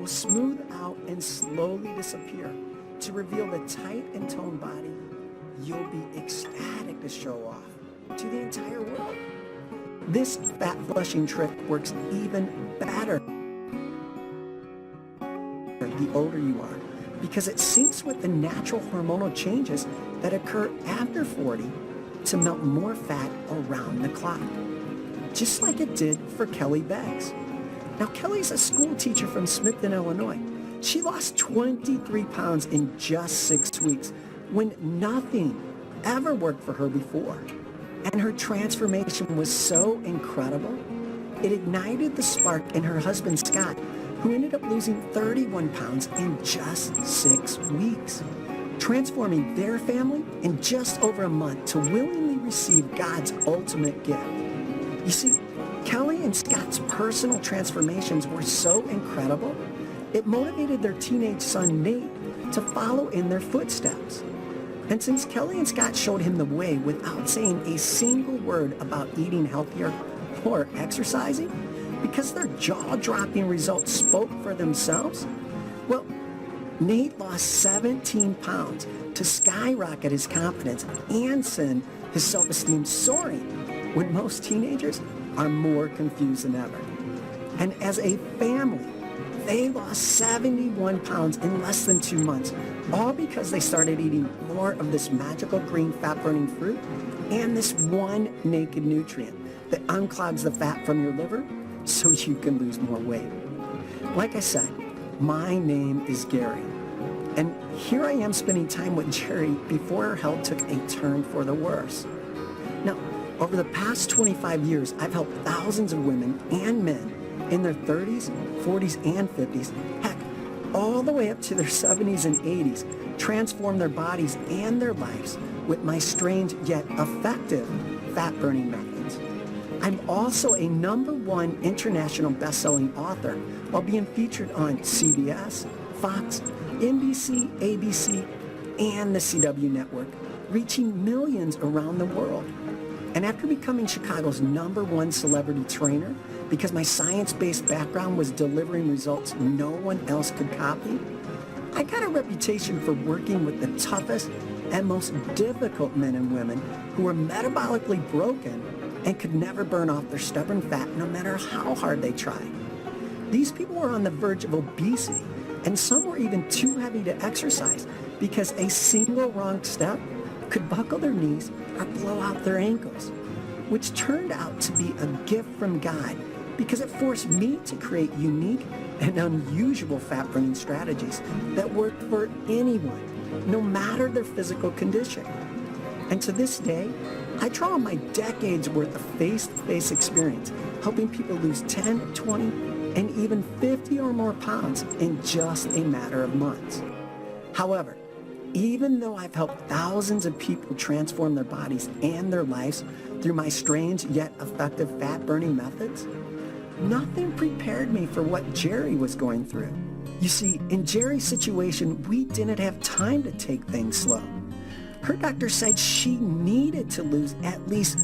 will smooth out and slowly disappear to reveal the tight and toned body you'll be ecstatic to show off to the entire world. This fat flushing trick works even better the older you are, because it syncs with the natural hormonal changes that occur after 40 to melt more fat around the clock, just like it did for Kelly Beggs. Now, Kelly's a school teacher from Smithton, Illinois. She lost 23 pounds in just 6 weeks when nothing ever worked for her before. And her transformation was so incredible, it ignited the spark in her husband, Scott, who ended up losing 31 pounds in just 6 weeks, transforming their family in just over a month to willingly receive God's ultimate gift. You see, Kelly and Scott's personal transformations were so incredible, it motivated their teenage son, Nate, to follow in their footsteps. And since Kelly and Scott showed him the way without saying a single word about eating healthier or exercising, because their jaw-dropping results spoke for themselves, well, Nate lost 17 pounds to skyrocket his confidence and send his self-esteem soaring when most teenagers are more confused than ever. And as a family, they lost 71 pounds in less than 2 months, all because they started eating more of this magical green fat-burning fruit and this one naked nutrient that unclogs the fat from your liver so you can lose more weight. Like I said, my name is Geri, and here I am spending time with Geri before her health took a turn for the worse. Now, over the past 25 years, I've helped thousands of women and men in their 30s, 40s, and 50s, heck, all the way up to their 70s and 80s, transform their bodies and their lives with my strange yet effective fat-burning methods. I'm also a #1 international best-selling author while being featured on CBS, Fox, NBC, ABC, and the CW network, reaching millions around the world. And after becoming Chicago's #1 celebrity trainer, because my science-based background was delivering results no one else could copy, I got a reputation for working with the toughest and most difficult men and women who were metabolically broken and could never burn off their stubborn fat no matter how hard they tried. These people were on the verge of obesity, and some were even too heavy to exercise because a single wrong step could buckle their knees or blow out their ankles, which turned out to be a gift from God because it forced me to create unique and unusual fat-burning strategies that worked for anyone, no matter their physical condition. And to this day, I draw on my decades worth of face-to-face experience helping people lose 10, 20, and even 50 or more pounds in just a matter of months. However, even though I've helped thousands of people transform their bodies and their lives through my strange yet effective fat-burning methods, nothing prepared me for what Geri was going through. You see, in Geri's situation, we didn't have time to take things slow. Her doctor said she needed to lose at least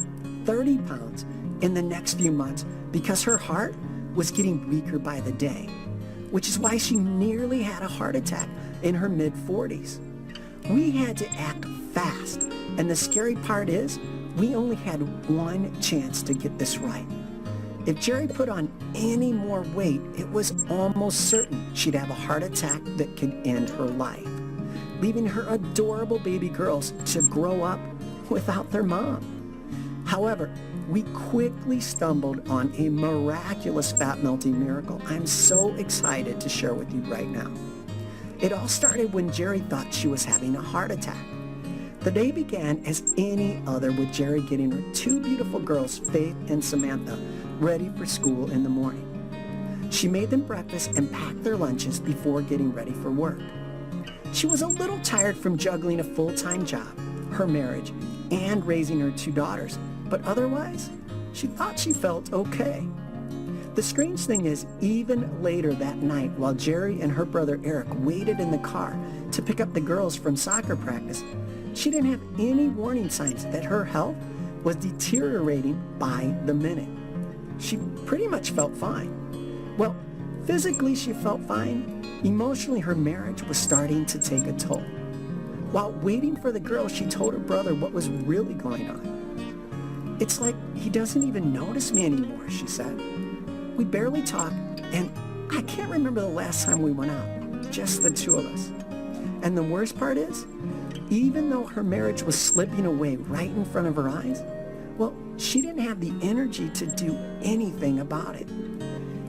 30 pounds in the next few months because her heart was getting weaker by the day, which is why she nearly had a heart attack in her mid-40s. We had to act fast, and the scary part is we only had one chance to get this right. If Geri put on any more weight, it was almost certain she'd have a heart attack that could end her life, leaving her adorable baby girls to grow up without their mom. However, we quickly stumbled on a miraculous fat melting miracle I'm so excited to share with you right now. It all started when Geri thought she was having a heart attack. The day began as any other with Geri getting her 2 beautiful girls, Faith and Samantha, ready for school in the morning. She made them breakfast and packed their lunches before getting ready for work. She was a little tired from juggling a full-time job, her marriage, and raising her 2 daughters, but otherwise, she thought she felt okay. The strange thing is, even later that night, while Geri and her brother Eric waited in the car to pick up the girls from soccer practice, she didn't have any warning signs that her health was deteriorating by the minute. She pretty much felt fine. Well, Physically, she felt fine. Emotionally, her marriage was starting to take a toll. While waiting for the girl, she told her brother what was really going on. "It's like he doesn't even notice me anymore," she said. "We barely talk, and I can't remember the last time we went out, just the two of us." And the worst part is, even though her marriage was slipping away right in front of her eyes, well, she didn't have the energy to do anything about it.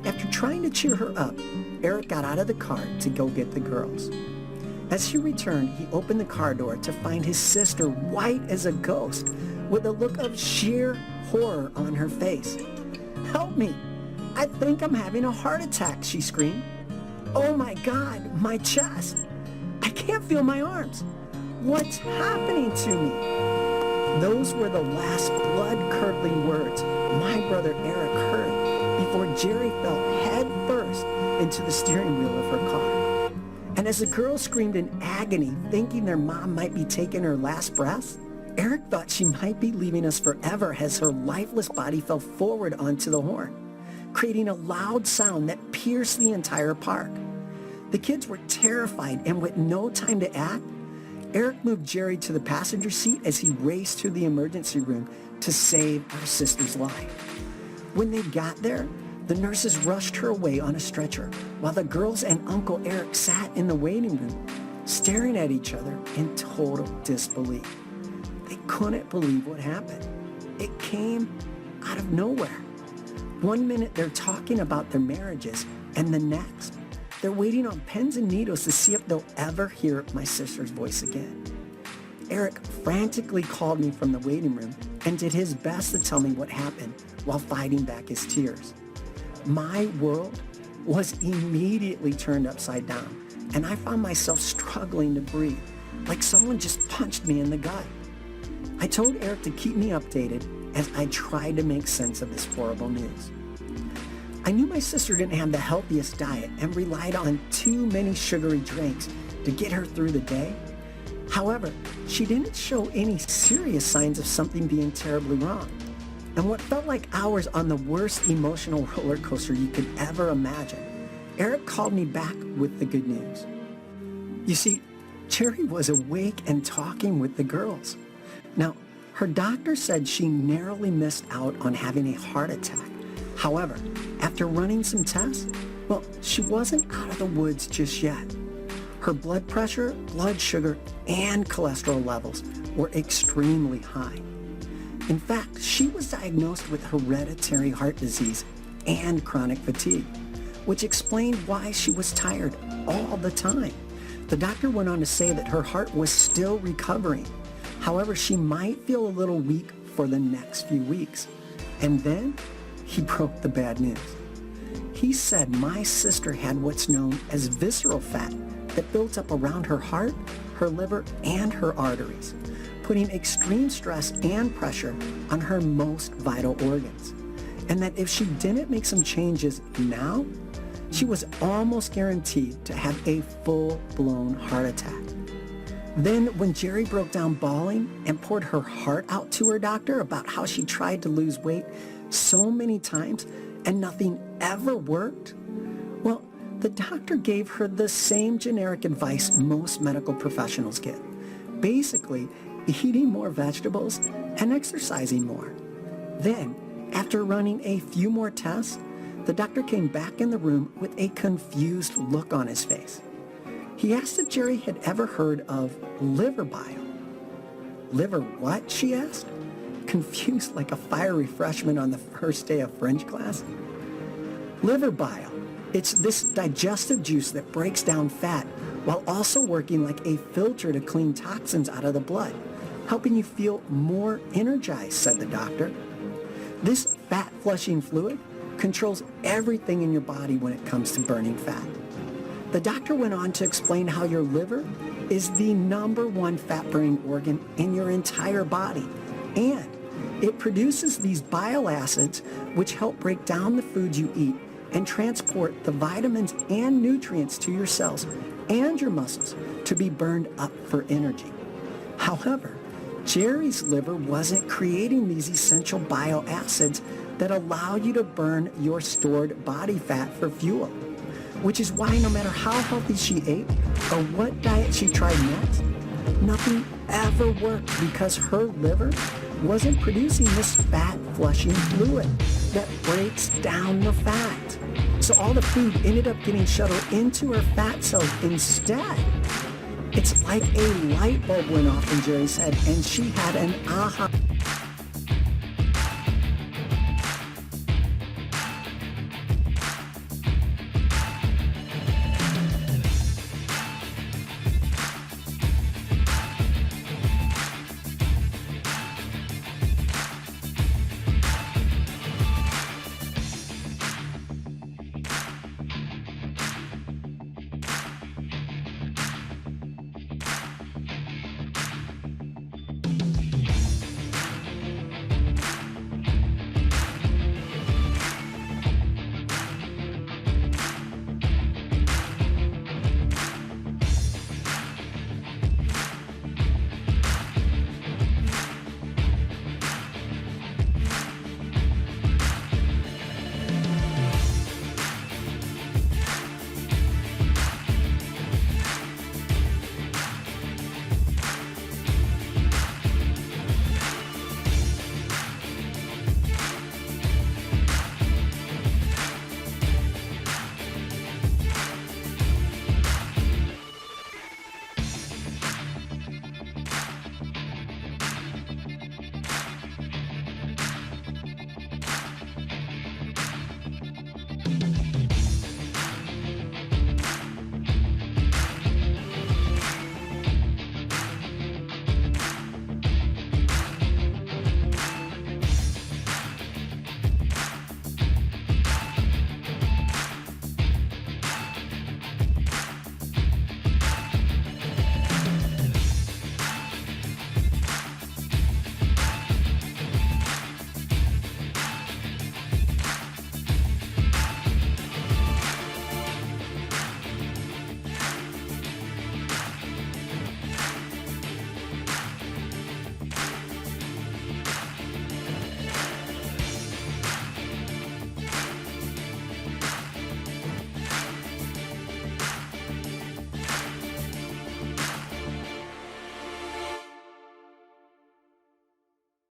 After trying to cheer her up, Eric got out of the car to go get the girls. As he returned, he opened the car door to find his sister white as a ghost, with a look of sheer horror on her face. "Help me! I think I'm having a heart attack," she screamed. "Oh my God, my chest! I can't feel my arms! What's happening to me?" Those were the last blood-curdling words my brother Eric heard before Geri fell head first into the steering wheel of her car. And as the girls screamed in agony, thinking their mom might be taking her last breaths, Eric thought she might be leaving us forever as her lifeless body fell forward onto the horn, creating a loud sound that pierced the entire park. The kids were terrified, and with no time to act, Eric moved Geri to the passenger seat as he raced to the emergency room to save our sister's life. When they got there, the nurses rushed her away on a stretcher, while the girls and Uncle Eric sat in the waiting room, staring at each other in total disbelief. They couldn't believe what happened. It came out of nowhere. One minute they're talking about their marriages, and the next, they're waiting on pins and needles to see if they'll ever hear my sister's voice again. Eric frantically called me from the waiting room and did his best to tell me what happened while fighting back his tears. My world was immediately turned upside down, and I found myself struggling to breathe, like someone just punched me in the gut. I told Eric to keep me updated as I tried to make sense of this horrible news. I knew my sister didn't have the healthiest diet and relied on too many sugary drinks to get her through the day. However, she didn't show any serious signs of something being terribly wrong. And what felt like hours on the worst emotional roller coaster you could ever imagine, Eric called me back with the good news. You see, Geri was awake and talking with the girls. Now, her doctor said she narrowly missed out on having a heart attack. However, after running some tests, well, she wasn't out of the woods just yet. Her blood pressure, blood sugar, and cholesterol levels were extremely high. In fact, she was diagnosed with hereditary heart disease and chronic fatigue, which explained why she was tired all the time. The doctor went on to say that her heart was still recovering. However, she might feel a little weak for the next few weeks. And then he broke the bad news. He said my sister had what's known as visceral fat that built up around her heart, her liver, and her arteries, putting extreme stress and pressure on her most vital organs. And that if she didn't make some changes now, she was almost guaranteed to have a full-blown heart attack. Then when Geri broke down bawling and poured her heart out to her doctor about how she tried to lose weight so many times and nothing ever worked, well, the doctor gave her the same generic advice most medical professionals get. Basically, eating more vegetables and exercising more. Then, after running a few more tests, the doctor came back in the room with a confused look on his face. He asked if Geri had ever heard of liver bile. Liver what? She asked, confused like a fiery freshman on the first day of French class. Liver bile. It's this digestive juice that breaks down fat while also working like a filter to clean toxins out of the blood, helping you feel more energized, said the doctor. This fat-flushing fluid controls everything in your body when it comes to burning fat. The doctor went on to explain how your liver is the #1 fat-burning organ in your entire body, and it produces these bile acids which help break down the food you eat and transport the vitamins and nutrients to your cells and your muscles to be burned up for energy. However, Geri's liver wasn't creating these essential bile acids that allow you to burn your stored body fat for fuel. which is why no matter how healthy she ate or what diet she tried next, nothing ever worked because her liver wasn't producing this fat-flushing fluid that breaks down the fat. So all the food ended up getting shuttled into her fat cells instead. It's like a light bulb went off in Geri's head and she had an aha.